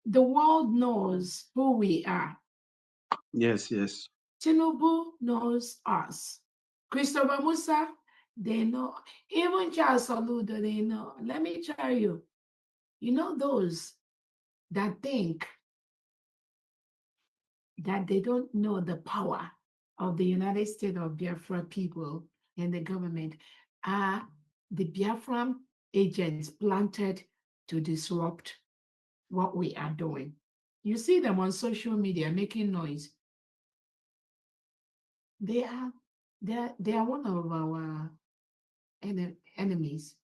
the world knows who we are. Yes, yes. Tinubu knows us. Christopher Musa, they know. Even Charles Soludo, they know. Let me tell you, you know those that think that they don't know the power of the United States of Biafra people and the government are the Biafran agents planted to disrupt what we are doing. You see them on social media making noise. They are they are one of our enemies.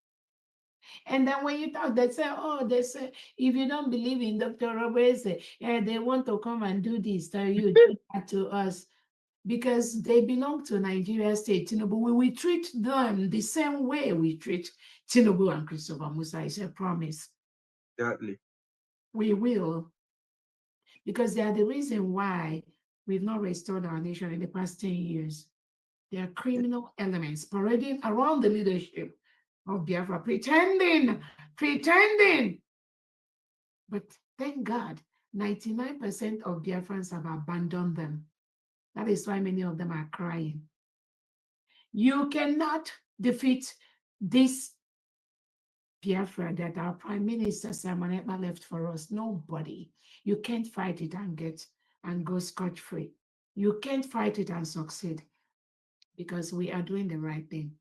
And then when you talk, they say, oh, they say, if you don't believe in Dr. Roberts, they want to come and do this to you, do that to us, because they belong to Nigeria State. Tinubu, we will treat them the same way we treat Tinubu and Christopher Musa. It's a promise. Exactly. We will, because they are the reason why we've not restored our nation in the past 10 years. They are criminal elements parading around the leadership of Biafra, pretending. But thank God, 99% of Biafrans have abandoned them. That is why many of them are crying. You cannot defeat this Biafra that our Prime Minister Simon Ekpa left for us. Nobody. You can't fight it and go scot-free. You can't fight it and succeed because we are doing the right thing.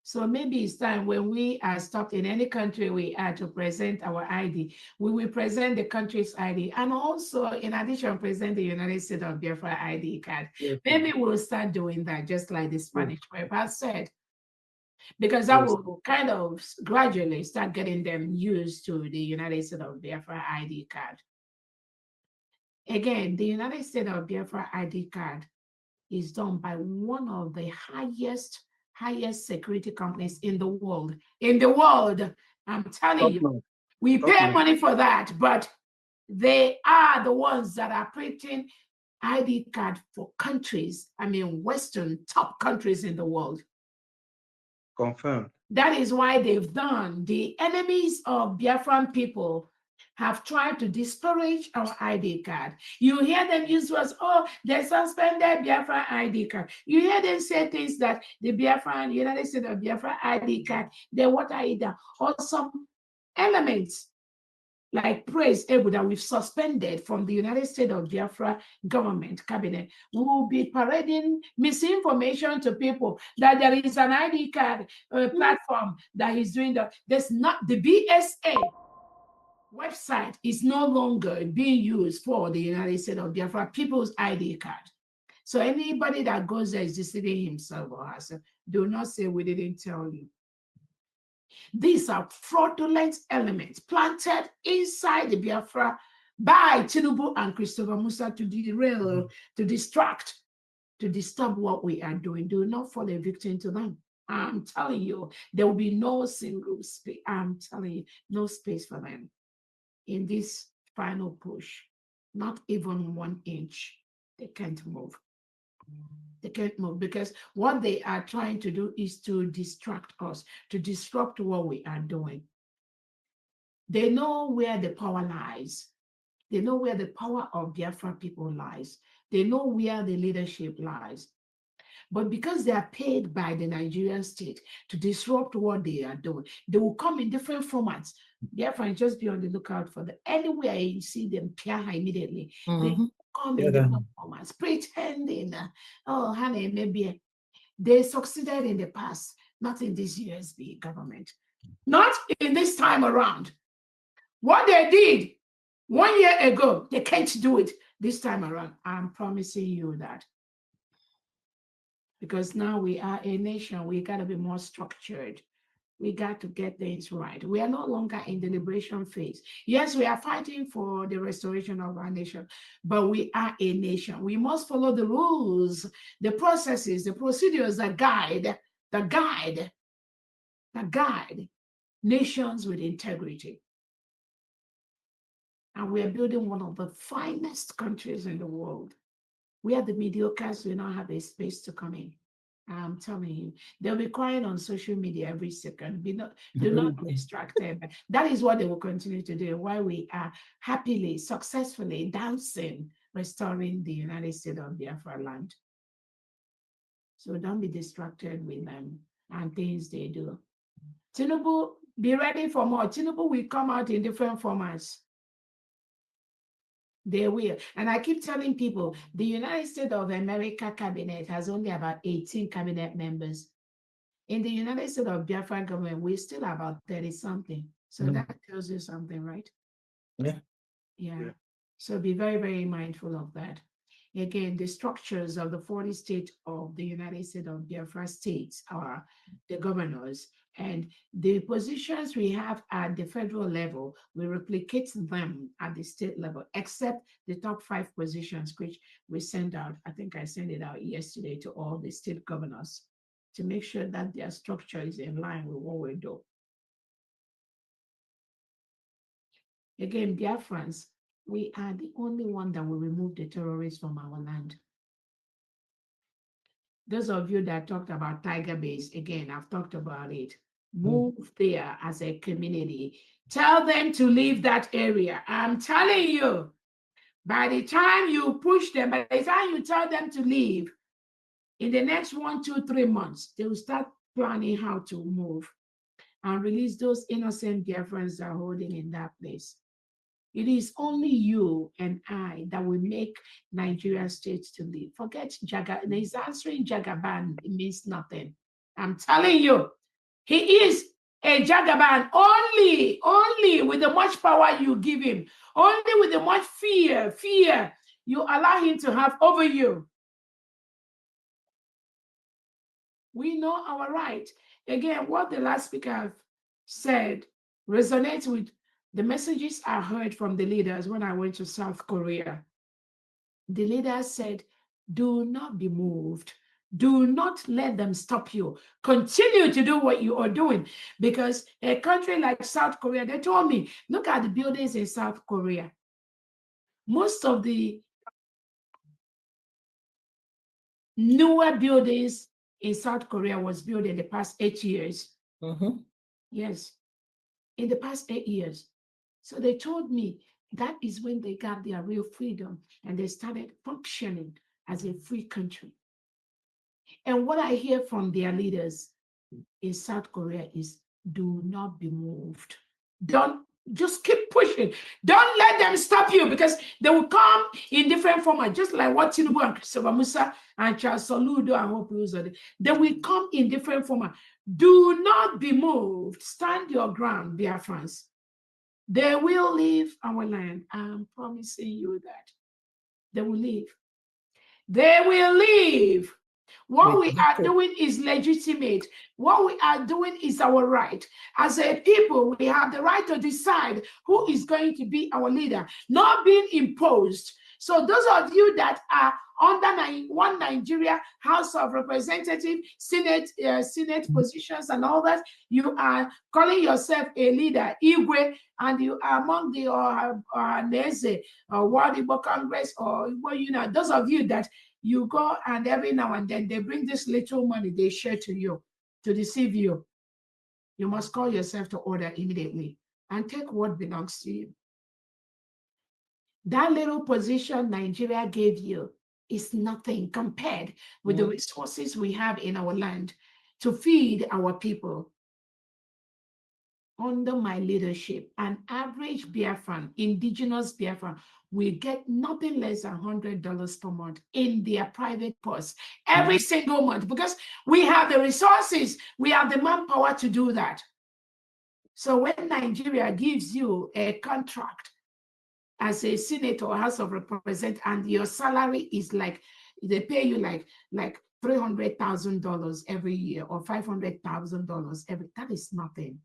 So maybe it's time when we are stopped in any country we are to present our ID, we will present the country's ID and also, in addition, present the United States of Biafra ID card. Yes, Maybe we'll start doing that, just like the yes, Spanish rep has said, because that yes. will kind of gradually start getting them used to the United States of Biafra ID card. Again, the United States of Biafra ID card is done by one of the highest security companies in the world. In the world, I'm telling Top you, notch. we Top pay notch. money for that, but they are the ones that are printing ID card for countries, I mean, Western top countries in the world. Confirmed. That is why they've done. The enemies of Biafran people have tried to discourage our ID card. You hear them use words, oh, they suspended Biafran ID card. You hear them say things that the Biafran, United States of Biafra ID card, they water it down. Or some elements like Praise Able that we've suspended from the United States of Biafra government cabinet. We will be parading misinformation to people that there is an ID card platform that is doing that. There's not, the BSA website is no longer being used for the United States of Biafra people's ID card. So anybody that goes there is deceiving himself or herself. Do not say we didn't tell you. These are fraudulent elements planted inside the Biafra by Tinubu and Christopher Musa to derail, to distract, to disturb what we are doing. Do not fall a victim to them. I'm telling you, there will be no single space. I'm telling you, no space for them in this final push. Not even 1 inch. They can't move. They can't move because what they are trying to do is to distract us, to disrupt what we are doing. They know where the power lies. They know where the power of Biafra people lies. They know where the leadership lies. But because they are paid by the Nigerian state to disrupt what they are doing, they will come in different formats. Therefore, just be on the lookout for them. Anywhere you see them, Piaha immediately. They come in different formats, pretending, oh, honey, maybe they succeeded in the past, not in this USB government, not in this time around. What they did 1 year ago, they can't do it this time around. I'm promising you that. Because now we are a nation, we got to be more structured. We got to get things right. We are no longer in the liberation phase. Yes, we are fighting for the restoration of our nation, but we are a nation. We must follow the rules, the processes, the procedures that guide nations with integrity. And we are building one of the finest countries in the world, where the mediocres will not have a space to come in. I'm telling you, they'll be crying on social media every second. Do not be distracted. But that is what they will continue to do while we are happily, successfully dancing, restoring the United States of Biafra land. So don't be distracted with them and things they do. Tinubu, be ready for more. Tinubu will come out in different formats. They will. And I keep telling people the United States of America cabinet has only about 18 cabinet members. In the United States of Biafra government, we're still about 30 something. So that tells you something, right? Yeah. Yeah. So be very, very mindful of that. Again, the structures of the 40 states of the United States of Biafra states are the governors, and the positions we have at the federal level, we replicate them at the state level, except the top 5 positions, which we send out. I think I sent it out yesterday to all the state governors to make sure that their structure is in line with what we do. Again, Biafrans, we are the only one that will remove the terrorists from our land. Those of you that talked about Tiger Base, again, I've talked about it. Move there as a community. Tell them to leave that area. I'm telling you, by the time you push them, by the time you tell them to leave, in the next 1, 2, 3 months, they will start planning how to move and release those innocent Biafrans that are holding in that place. It is only you and I that will make Nigeria state to live. Forget Jaga. He's answering Jagaban. It means nothing. I'm telling you, he is a Jagaban only with the much power you give him, only with the much fear you allow him to have over you. We know our right. Again, what the last speaker said resonates with the messages I heard from the leaders when I went to South Korea. The leaders said, do not be moved. Do not let them stop you. Continue to do what you are doing. Because a country like South Korea, they told me, look at the buildings in South Korea. Most of the newer buildings in South Korea was built in the past 8 years. Yes, in the past 8 years. So they told me that is when they got their real freedom and they started functioning as a free country. And what I hear from their leaders in South Korea is do not be moved. Don't just keep pushing. Don't let them stop you because they will come in different formats, just like what Tinubu and Christopher Musa and Charles Soludo and Hope Uzodi. They will come in different formats. Do not be moved. Stand your ground, Biafrans. They will leave our land. I'm promising you that. They will leave. They will leave. What we are doing is legitimate. What we are doing is our right. As a people, we have the right to decide who is going to be our leader, not being imposed. So those of you that are under one Nigeria House of Representatives, Senate positions and all that, you are calling yourself a leader, Igwe, and you are among the Neze, World Igbo Congress, or those of you that you go and every now and then they bring this little money they share to you to deceive you. You must call yourself to order immediately and take what belongs to you. That little position Nigeria gave you is nothing compared with the resources we have in our land to feed our people. Under my leadership, an average Biafran, indigenous Biafran, will get nothing less than $100 per month in their private purse every single month because we have the resources, we have the manpower to do that. So when Nigeria gives you a contract as a senator or House of Representatives and your salary is like, they pay you like $300,000 every year or $500,000 every, that is nothing.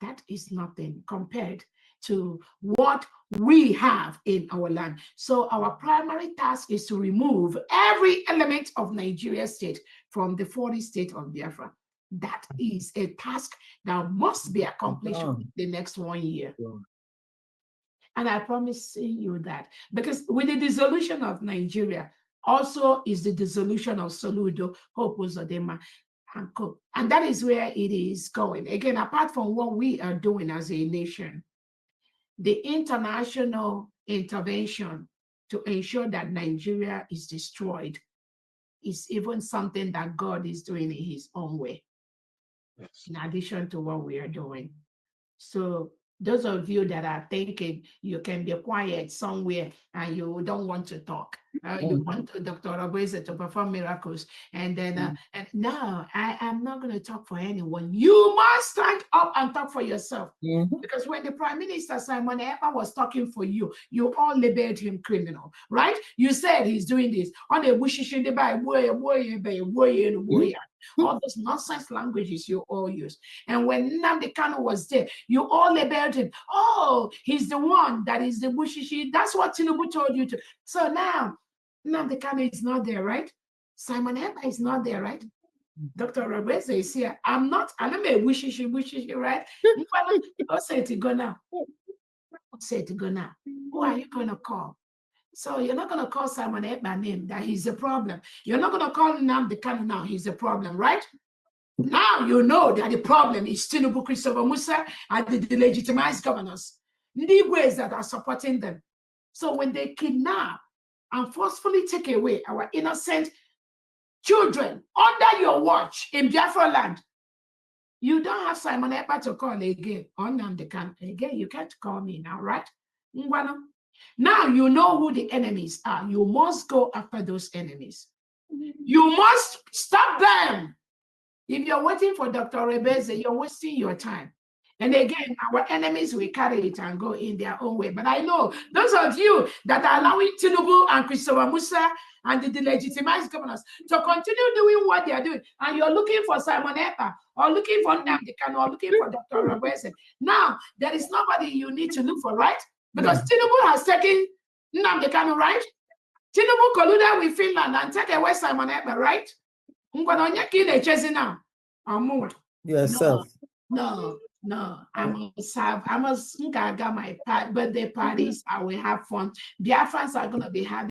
That is nothing compared to what we have in our land. So our primary task is to remove every element of Nigeria state from the 40 states of Biafra. That is a task that must be accomplished in the next 1 year. And I promise you that, because with the dissolution of Nigeria, also is the dissolution of Soludo, Hope Uzodinma, and Co. And that is where it is going. Again, apart from what we are doing as a nation, the international intervention to ensure that Nigeria is destroyed is even something that God is doing in his own way, Yes. in addition to what we are doing. So those of you that are thinking you can be quiet somewhere and you don't want to talk, you want Dr. Obese to perform miracles, and then and no, I am not going to talk for anyone. You must stand up and talk for yourself. Because when the Prime Minister Simon Ekpa was talking for you, you all labeled him criminal, right? You said he's doing this on a all those nonsense languages you all use. And when Nnamdi Kanu was there, you all labeled him, oh, he's the one that is the bushishi. That's what Tinubu told you to. So now, Nnamdi Kanu is not there, right? Simon Ekpa is not there, right? Dr. Robese is here. I'm a bushishi, right? Go say it to go now. Say it to go now. Who are you going to call? So you're not going to call Simon Ekpa name that he's a problem. You're not going to call Nnamdi Kanu now, he's a problem, right? Now you know that the problem is Tinubu, Christopher Musa, and the delegitimized governors, the ways that are supporting them. So when they kidnap and forcefully take away our innocent children under your watch in Biafra land, you don't have Simon Ekpa to call again. On Nnamdi Kanu again, you can't call me now, right? Now you know who the enemies are. You must go after those enemies. You must stop them. If you're waiting for Dr. Rebeze, you're wasting your time. And again, our enemies will carry it and go in their own way. But I know those of you that are allowing Tinubu and Christopher Musa and the delegitimized governors to continue doing what they are doing, and you're looking for Simon Ekpa or looking for Nnamdi Kanu or looking for Dr. Rebeze. Now, there is nobody you need to look for, right? Because Tinubu has taken Nnamdi Kanu, right? Tinubu colluded with Finland and take away Simon Ekpa, right? Yourself. No. I must got my birthday parties. I will have fun. Biafrans are going to be having